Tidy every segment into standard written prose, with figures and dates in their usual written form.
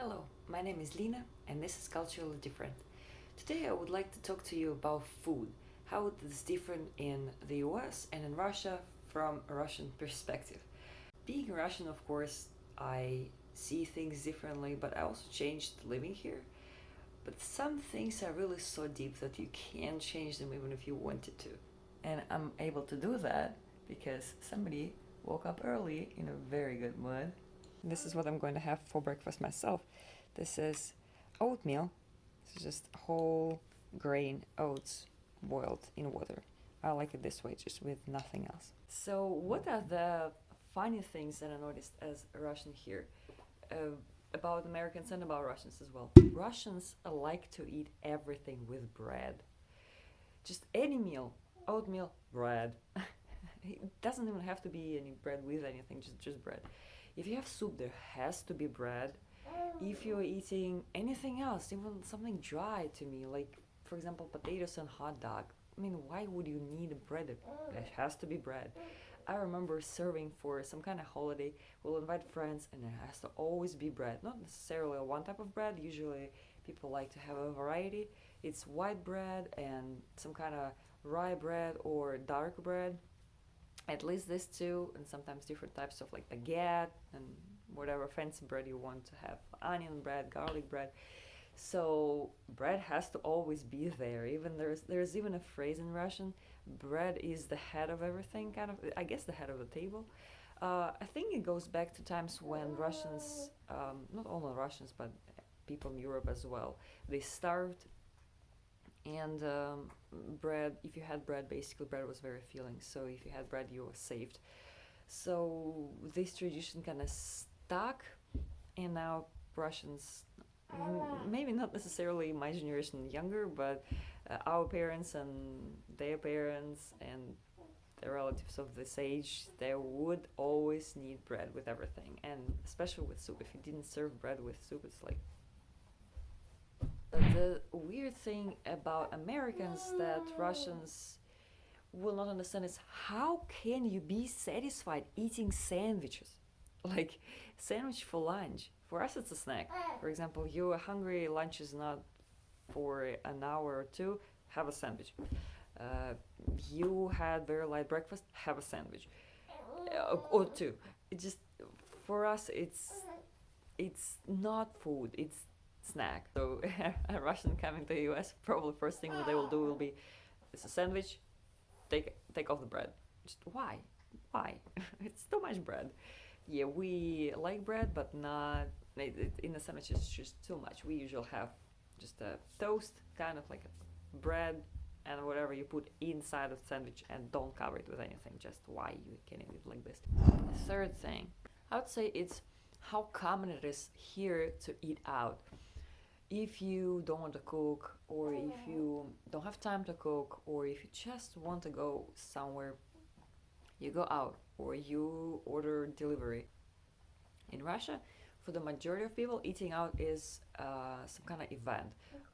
Hello, my name is Lina and this is Culturally Different. Today I would like to talk to you about food, how it is different in the US and in Russia from a Russian perspective. Being Russian, of course, I see things differently, but I also changed living here. But some things are really so deep that you can't change them even if you wanted to. And I'm able to do that because somebody woke up early in a very good mood. This is what I'm going to have for breakfast myself. This is oatmeal. This is just whole grain oats boiled in water. I like it this way, just with nothing else. So, what are the funny things that I noticed as a Russian here about Americans and about Russians as well? Russians like to eat everything with bread. Just any meal, oatmeal, bread. It doesn't even have to be any bread with anything, just bread. If you have soup, there has to be bread. If you're eating anything else, even something dry to me, like for example potatoes and hot dog, I mean, why would you need bread? There has to be bread. I remember serving for some kind of holiday. We'll invite friends, and there has to always be bread. Not necessarily one type of bread. Usually, people like to have a variety. It's white bread and some kind of rye bread or dark bread. At least these two, and sometimes different types of like baguette and whatever fancy bread you want to have, onion bread, garlic bread. So bread has to always be there. Even there's even a phrase in Russian, bread is the head of everything, kind of, I guess, the head of the table. I think it goes back to times when Russians, not only Russians but people in Europe as well, they starved, and bread, if you had bread, basically bread was very filling, so if you had bread you were saved. So this tradition kind of stuck, and now Russians, maybe not necessarily my generation younger, but our parents and their parents and the relatives of this age, they would always need bread with everything, and especially with soup. If you didn't serve bread with soup, it's like, the weird thing about Americans that Russians will not understand is how can you be satisfied eating sandwiches? Like sandwich for lunch. For us it's a snack. For example, you are hungry, lunch is not for an hour or two, have a sandwich. Uh, you had very light breakfast, have a sandwich. Or two. It just, for us it's not food, it's snack. So a Russian coming to the US, probably first thing what they will do will be, it's a sandwich, take off the bread. Just why? Why? It's too much bread. Yeah, we like bread, but not in the sandwich. It's just too much. We usually have just a toast, kind of like a bread, and whatever you put inside of the sandwich, and don't cover it with anything. Just why you can eat it like this. Third thing, I would say it's how common it is here to eat out. If you don't want to cook, or if you don't have time to cook, or if you just want to go somewhere, you go out or you order delivery. In Russia, for the majority of people, eating out is some kind of event.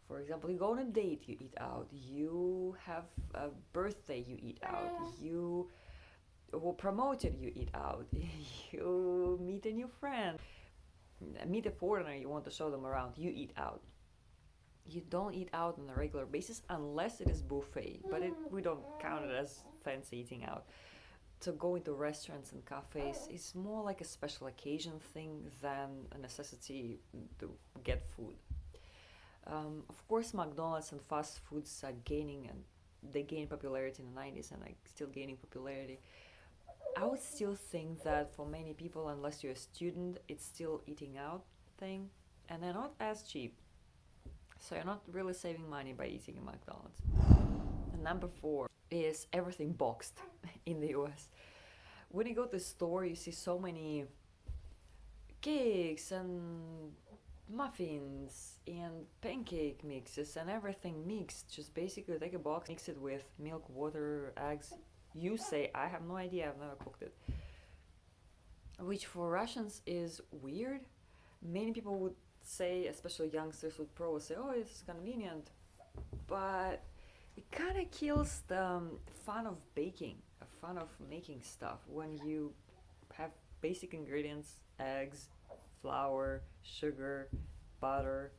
For example, you go on a date, you eat out. You have a birthday, you eat out. You were promoted, you eat out. You meet a new friend, meet a foreigner, you want to show them around, you eat out. You don't eat out on a regular basis unless it is buffet, but we don't count it as fancy eating out. To go into restaurants and cafes is more like a special occasion thing than a necessity to get food. Of course, McDonald's and fast foods are gaining, and they gained popularity in the 90s and like still gaining popularity. I would still think that for many people, unless you're a student, it's still eating out thing, and they're not as cheap. So you're not really saving money by eating at McDonald's. And number four is everything boxed in the US. When you go to the store, you see so many cakes and muffins and pancake mixes and everything mixed. Just basically take a box, mix it with milk, water, eggs. You say, I have no idea, I've never cooked it. Which for Russians is weird. Many people would say, especially youngsters would probably say, oh, it's convenient. But it kind of kills the fun of baking, the fun of making stuff when you have basic ingredients, eggs, flour, sugar, butter,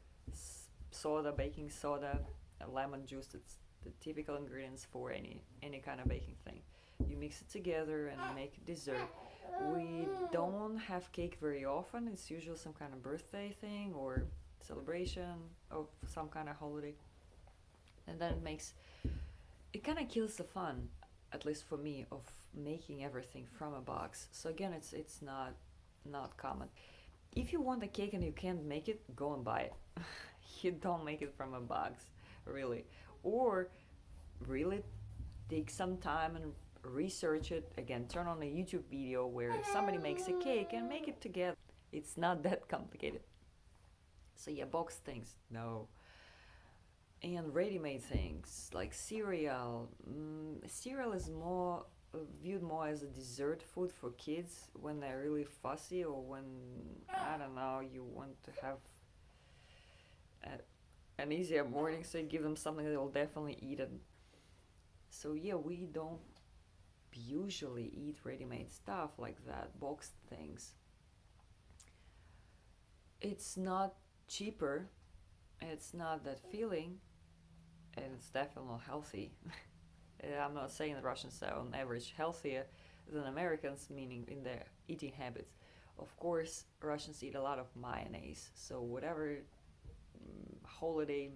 soda, baking soda, lemon juice. That's the typical ingredients for any kind of baking thing. You mix it together and make a dessert. We don't have cake very often. It's usually some kind of birthday thing or celebration of some kind of holiday, and then it kind of kills the fun, at least for me, of making everything from a box. So again, it's not common. If you want a cake and you can't make it, go and buy it. You don't make it from a box, really. Or really take some time and research it. Again, turn on a YouTube video where somebody makes a cake and make it together. It's not that complicated. So yeah, box things, no. And ready-made things like cereal. Cereal is more viewed more as a dessert food for kids when they're really fussy, or when, I don't know, you want to have an easier morning, so you give them something they'll definitely eat it. So yeah, we don't usually eat ready-made stuff like that, boxed things. It's not cheaper, it's not that filling, and it's definitely not healthy. I'm not saying the Russians are on average healthier than Americans, meaning in their eating habits. Of course, Russians eat a lot of mayonnaise, so whatever holiday,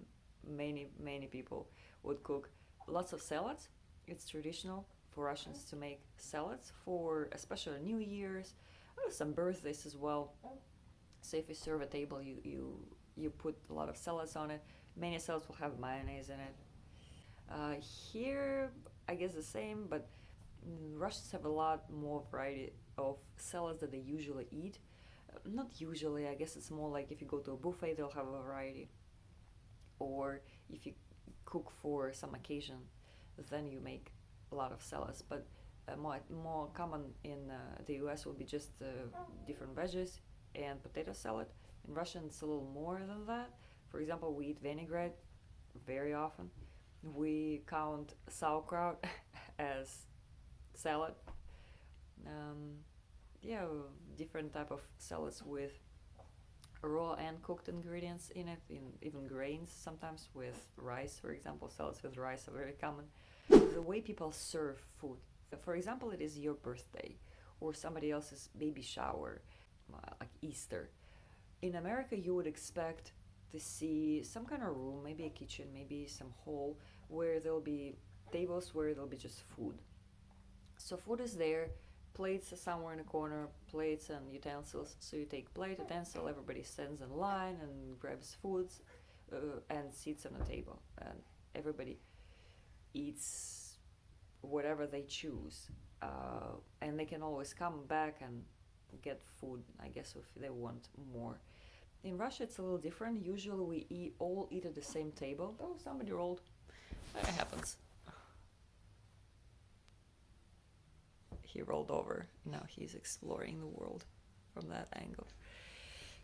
many people would cook lots of salads. It's traditional for Russians to make salads for especially New Year's, some birthdays as well. So if you serve a table, you put a lot of salads on it. Many salads will have mayonnaise in it. Here, I guess the same, but Russians have a lot more variety of salads that they usually eat. Not usually, I guess it's more like if you go to a buffet, they'll have a variety. Or if you cook for some occasion, then you make a lot of salads. But more common in the US would be just different veggies and potato salad. In Russia, it's a little more than that. For example, we eat vinaigrette very often. We count sauerkraut as salad. Um, yeah, different type of salads with raw and cooked ingredients in it, in even grains sometimes with rice. For example, salads with rice are very common. The way people serve food. For example, it is your birthday or somebody else's baby shower, like Easter. In America, you would expect to see some kind of room, maybe a kitchen, maybe some hall, where there'll be tables where there'll be just food. So food is there, plates are somewhere in the corner, plates and utensils. So you take plate, utensil, everybody stands in line and grabs foods and sits on the table. And everybody eats whatever they choose. And they can always come back and get food, I guess, if they want more. In Russia, it's a little different. Usually we all eat at the same table. Oh, somebody rolled. That happens. He rolled over. Now he's exploring the world from that angle.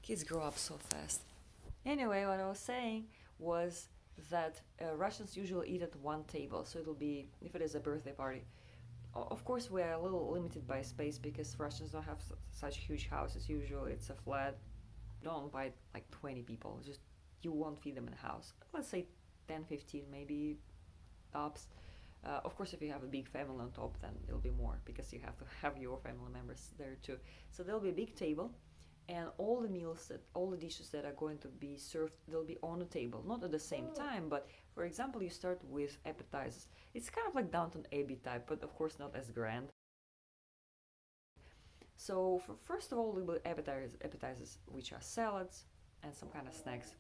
Kids grow up so fast. Anyway, what I was saying was that Russians usually eat at one table. So it'll be, if it is a birthday party, of course we are a little limited by space because Russians don't have such huge houses. Usually it's a flat. Don't invite like 20 people. Just, you won't feed them in the house. Let's say 10, 15 maybe tops. Of course, if you have a big family on top, then it'll be more because you have to have your family members there too. So there'll be a big table, and all the dishes that are going to be served, they'll be on the table, not at the same time. But for example, you start with appetizers. It's kind of like Downton Abbey type, but of course not as grand. So first of all, there will be appetizers, which are salads and some kind of snacks,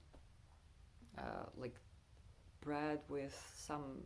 like bread with some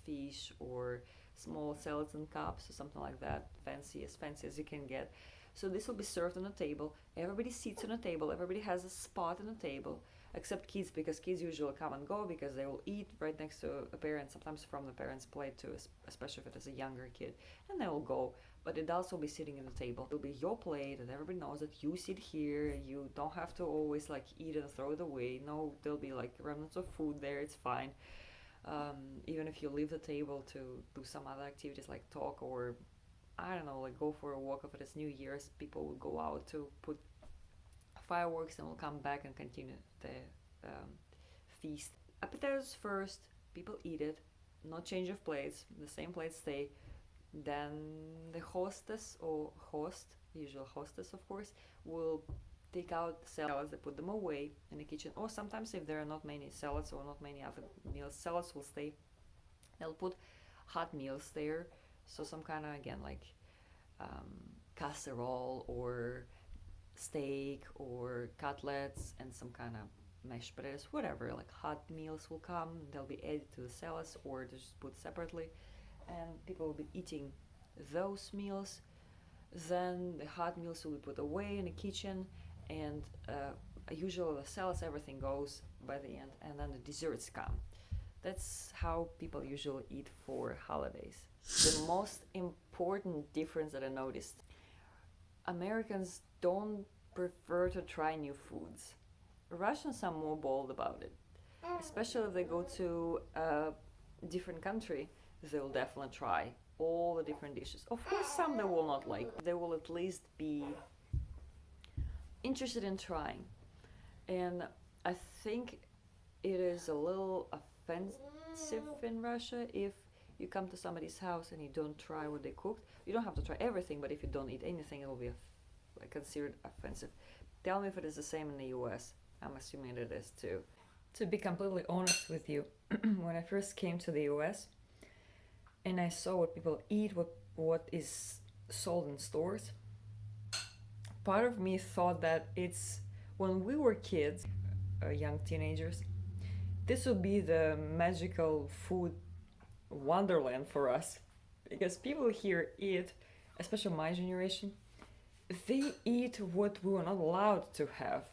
fish or small salads in cups or something like that, fancy as you can get. So this will be served on a table. Everybody sits on a table. Everybody has a spot on the table, except kids, because kids usually come and go because they will eat right next to a parent, sometimes from the parent's plate too, especially if it is a younger kid, and they will go. But adults will be sitting at the table. It'll be your plate, and everybody knows that you sit here. You don't have to always like eat and throw it away. No, there'll be like remnants of food there. It's fine. Even if you leave the table to do some other activities like talk or I don't know, like go for a walk. If it is New Year's, people will go out to put fireworks, and we'll come back and continue the feast. Appetizers first, people eat it, no change of plates, the same plates stay. Then the hostess or host, usual hostess of course, will take out salads, they put them away in the kitchen, or sometimes if there are not many salads or not many other meals, salads will stay. They'll put hot meals there, so some kind of, again, like casserole or steak or cutlets and some kind of mashed potatoes, whatever, like hot meals will come, they'll be added to the salads or just put separately, and people will be eating those meals. Then the hot meals will be put away in the kitchen, and usually the salads, everything goes by the end, and then the desserts come. That's how people usually eat for holidays. The most important difference that I noticed: Americans don't prefer to try new foods. Russians are more bold about it, especially if they go to a different country. They'll definitely try all the different dishes. Of course, some they will not like. They will at least be interested in trying. And I think it is a little offensive in Russia if you come to somebody's house and you don't try what they cooked. You don't have to try everything, but if you don't eat anything, it will be considered offensive. Tell me if it is the same in the US. I'm assuming it is too. To be completely honest with you, when I first came to the US and I saw what people eat, what is sold in stores, part of me thought that it's when we were kids, young teenagers, this would be the magical food wonderland for us, because people here eat, especially my generation, they eat what we were not allowed to have.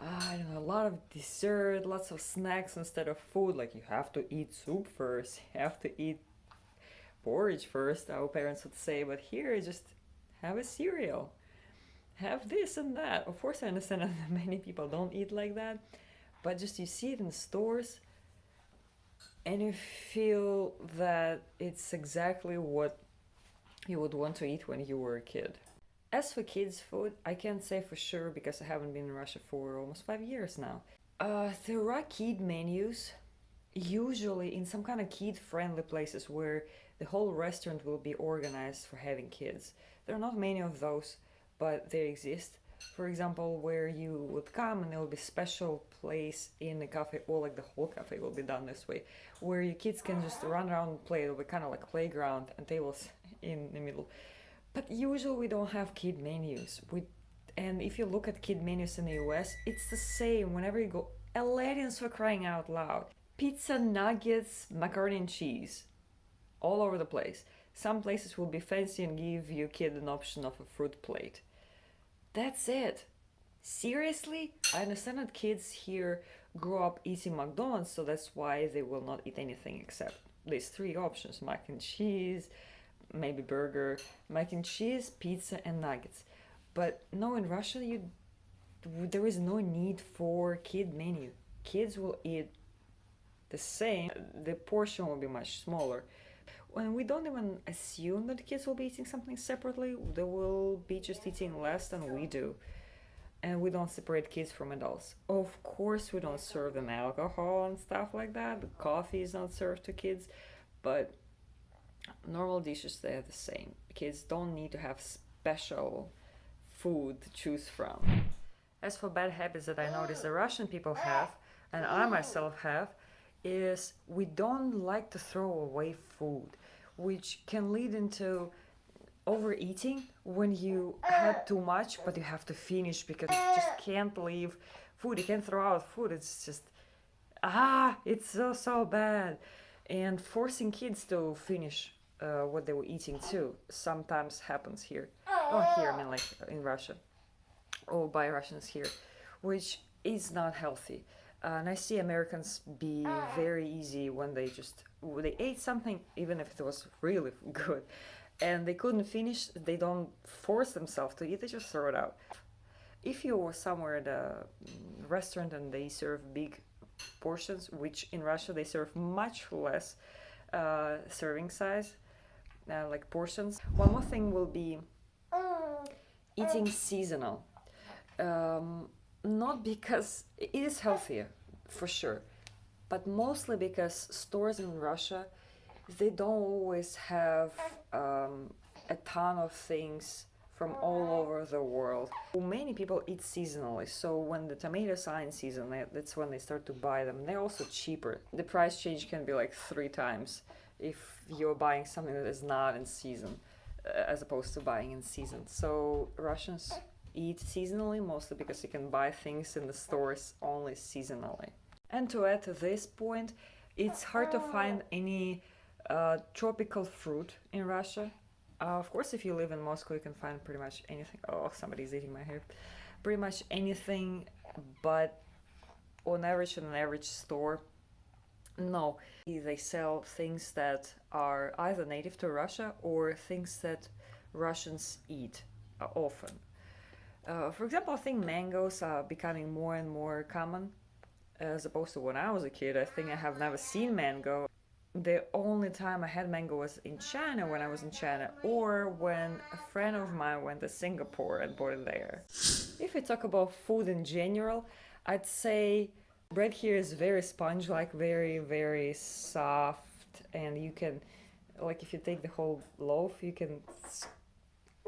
I don't know, a lot of dessert, lots of snacks instead of food. Like, you have to eat soup first, you have to eat porridge first, our parents would say. But here, just have a cereal, have this and that. Of course, I understand that many people don't eat like that, but just you see it in stores and you feel that it's exactly what you would want to eat when you were a kid. As for kids' food, I can't say for sure because I haven't been in Russia for almost 5 years now. There are kid menus, usually in some kind of kid-friendly places where the whole restaurant will be organized for having kids. There are not many of those, but they exist. For example, where you would come and there will be special place in the cafe, or like the whole cafe will be done this way, where your kids can just run around and play. It'll be kind of like playground and tables in the middle. But usually we don't have kid menus. And if you look at kid menus in the US, it's the same whenever you go. Aladdin's, for crying out loud. Pizza, nuggets, macaroni and cheese. All over the place. Some places will be fancy and give your kid an option of a fruit plate. That's it. Seriously? I understand that kids here grow up eating McDonald's, so that's why they will not eat anything except these three options: mac and cheese, maybe burger, mac and cheese, pizza, and nuggets. But no, in Russia, there is no need for kid menu. Kids will eat the same. The portion will be much smaller. When we don't even assume that kids will be eating something separately, they will be just eating less than we do. And we don't separate kids from adults. Of course, we don't serve them alcohol and stuff like that. The coffee is not served to kids, but normal dishes, they're the same. Kids don't need to have special food to choose from. As for bad habits that I notice the Russian people have, and I myself have, is we don't like to throw away food, which can lead into overeating when you had too much, but you have to finish because you just can't leave food. You can't throw out food. It's just, it's so bad. And forcing kids to finish what they were eating too sometimes happens here. Oh, here, I mean like in Russia, or by Russians here, which is not healthy. And I see Americans be very easy when they ate something, even if it was really good, and they couldn't finish. They don't force themselves to eat, they just throw it out. If you were somewhere at a restaurant and they serve big portions, which in Russia they serve much less serving size, like portions. One more thing will be eating seasonal. Um, Not because it is healthier, for sure, but mostly because stores in Russia, they don't always have a ton of things from all over the world. Many people eat seasonally, so when the tomatoes are in season, that's when they start to buy them. They're also cheaper. The price change can be like 3 times if you're buying something that is not in season, as opposed to buying in season. So Russians eat seasonally mostly because you can buy things in the stores only seasonally. And to add to this point, it's hard to find any tropical fruit in Russia. Of course, if you live in Moscow, you can find pretty much anything. Oh, somebody's eating my hair. Pretty much anything, but on average, in an average store, no. They sell things that are either native to Russia or things that Russians eat often. For example, I think mangoes are becoming more and more common as opposed to when I was a kid. I think I have never seen mango. The only time I had mango was in China when I was in China, or when a friend of mine went to Singapore and bought it there. If we talk about food in general, I'd say bread here is very sponge like, very, very soft, and you can, like, if you take the whole loaf, you can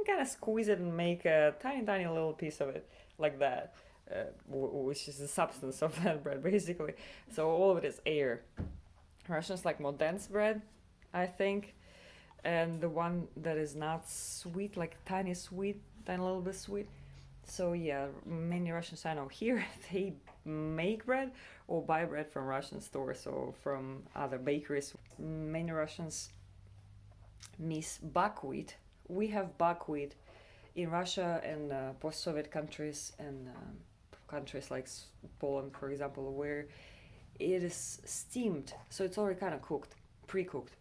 kind of squeeze it and make a tiny, tiny little piece of it like that. Which is the substance of that bread basically. So all of it is air. Russians like more dense bread, I think, and the one that is not sweet, like tiny sweet, tiny little bit sweet. So yeah, many Russians I know here they make bread or buy bread from Russian stores or from other bakeries. Many Russians miss buckwheat. We have buckwheat in Russia and post-Soviet countries and countries like Poland, for example, where it is steamed, so it's already kind of cooked, pre-cooked.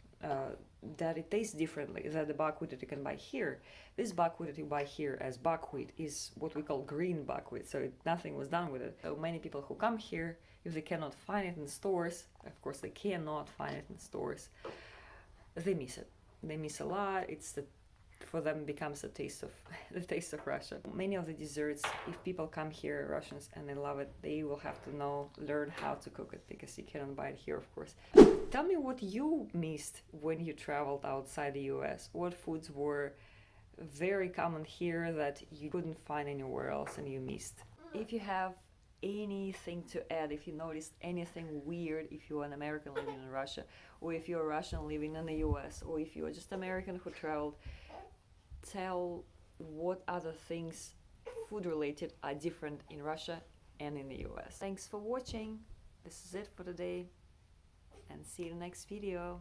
That it tastes differently than the buckwheat that you can buy here. This buckwheat that you buy here as buckwheat is what we call green buckwheat, so nothing was done with it. So many people who come here, if they cannot find it in stores, of course they cannot find it in stores, they miss it. They miss a lot. It's the for them becomes the taste of the taste of Russia. Many of the desserts, if people come here, Russians, and they love it, they will have to learn how to cook it because you cannot buy it here, of course. Tell me what you missed when you traveled outside the US. What foods were very common here that you couldn't find anywhere else and you missed? If you have anything to add, if you noticed anything weird, if you're an American living in Russia, or if you're a Russian living in the US, or if you're just American who traveled, tell what other things food related are different in Russia and in the US. Thanks for watching. This is it for today and see you in the next video.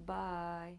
Bye.